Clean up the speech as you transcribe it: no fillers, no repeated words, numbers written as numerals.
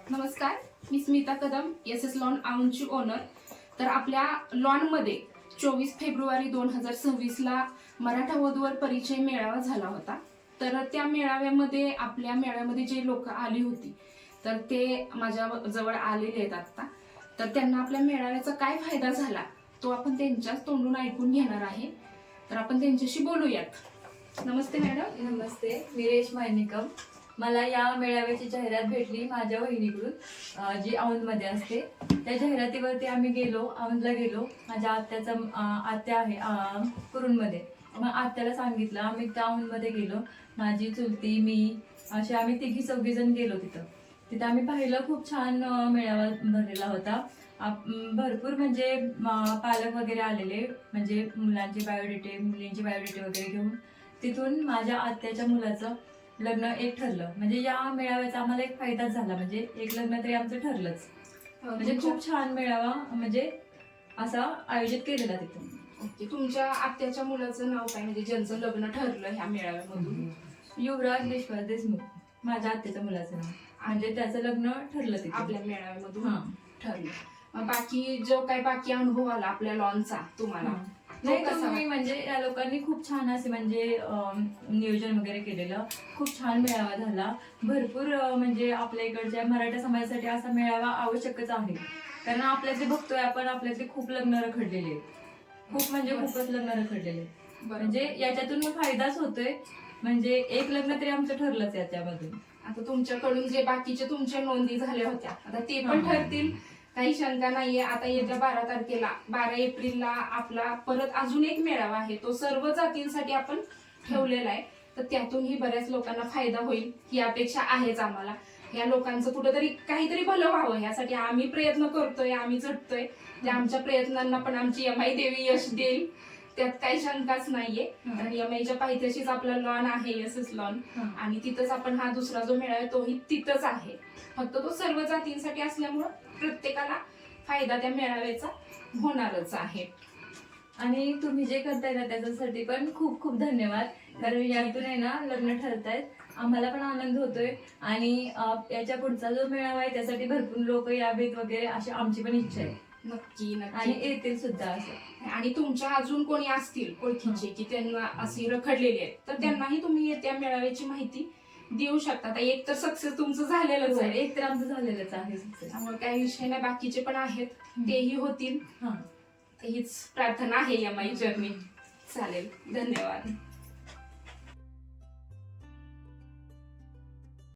नमस्कार, मी Smita Kadam, S lawn औंधची ओनर। तर आपल्या लॉनमध्ये 24 फेब्रुवारी 2026ला मराठा वधूवर परिचय मेळावा झाला होता। तर त्या मेळाव्यामध्ये आपल्या मेळाव्यामध्ये जे लोक आली होती तर ते माझ्या जवळ आलेले आहेत आता। तर त्यांना आपल्या मेळाव्याचा काय फायदा झाला तो आपण त्यांच्याच तोंडून ऐकून घेणार आहे। तर आपण त्यांच्याशी बोलूयात। नमस्ते मॅडम। नमस्ते, मी रेश्मा निकम। मला या मेळाव्याची जाहिरात भेटली माझ्या वहिनीकडून, जी औंधमध्ये असते। त्या जाहिरातीवरती आम्ही गेलो, औंधला गेलो। माझ्या आत्या आहे कुरुंदमध्ये। मग आत्याला सांगितलं, आम्ही त्या औंधमध्ये गेलो। माझी चुलती, मी असे आम्ही तिघी चौघी जण गेलो तिथं आम्ही पाहिलं, खूप छान मेळावा भरलेला होता। भरपूर म्हणजे पालक वगैरे आलेले, म्हणजे मुलांचे बायोडेटे, मुलींचे बायोडेटे वगैरे घेऊन। तिथून माझ्या आत्याच्या मुलाचं लग्न एक ठरलं। म्हणजे या मेळाव्याचा आम्हाला एक फायदाच झाला, म्हणजे एक लग्न तरी आमचं ठरलंच। म्हणजे खूप छान मेळावा म्हणजे असा आयोजित केलेला तिथं। ओके, तुमच्या आत्याच्या मुलाचं नाव काय, म्हणजे ज्यांचं लग्न ठरलं ह्या मेळाव्यामधून? युवराज विश्वास देशमुख, माझ्या आत्याच्या मुलाचं नाव, म्हणजे त्याचं लग्न ठरलं तिथे आपल्या मेळाव्यामधून ठरलं। बाकी जो काय बाकी अनुभव आला आपल्या लॉनचा तुम्हाला? नाही, तुम्ही म्हणजे या लोकांनी खूप छान असे म्हणजे नियोजन वगैरे केलेलं, खूप छान मेळावा झाला। भरपूर म्हणजे आपल्या इकडच्या मराठा समाजासाठी असा मेळावा आवश्यकच आहे, कारण आपल्याचे बघतोय आपण, आपल्यातले खूप लग्न रखडलेले आहेत, खूप म्हणजे खूपच लग्न रखडलेले। म्हणजे याच्यातून फायदाच होतोय, म्हणजे एक लग्न तरी आमचं ठरलंच याच्यामधून। आता तुमच्याकडून जे बाकीचे तुमच्या नोंदी झाल्या होत्या आता ते पण ठरतील, काही शंका नाहीये। आता येत्या 12 तारखेला 12 एप्रिलला आपला परत अजून एक मेळावा आहे, तो सर्व जातींसाठी आपण ठेवलेला आहे। तर त्यातूनही बऱ्याच लोकांना फायदा होईल ही अपेक्षा आहेच आम्हाला। या लोकांचं कुठेतरी काहीतरी भलं व्हावं यासाठी आम्ही प्रयत्न करतोय, आम्ही झटतोय। त्या आमच्या प्रयत्नांना पण आमची यमाई देवी यश देईल, त्यात काही शंकाच नाहीये। कारण यमाईच्या पायथ्याशीच आपला लॉन आहे, एस लॉन, आणि तिथंच आपण हा दुसरा जो मेळावा तोही तिथंच आहे। फक्त तो सर्व जातींसाठी असल्यामुळं प्रत्येकाला फायदा त्या मेळाव्याचा होणारच आहे। आणि तुम्ही जे करताय ना त्याच्यासाठी पण खूप खूप धन्यवाद, कारण यातून आहे ना लग्न ठरतायत, आम्हाला पण आनंद होतोय। आणि याच्या पुढचा जो मेळावा आहे त्यासाठी भरपूर लोक यावेत वगैरे, अशी आमची पण इच्छा आहे। नक्की नक्की, आणि येतील सुद्धा असं। आणि तुमच्या अजून कोणी असतील ओळखीचे की त्यांना अशी रखडलेली आहेत तर त्यांनाही तुम्ही त्या मेळाव्याची माहिती देऊ शकता। एक तर सक्सेस तुमचं झालेलंच आहे, एक तर आमचं झालेलंच आहे सक्सेस, त्यामुळे काही विषय नाही, बाकीचे पण आहेत तेही होतील। हीच प्रार्थना आहे यमाई जर्नी। चालेल, धन्यवाद।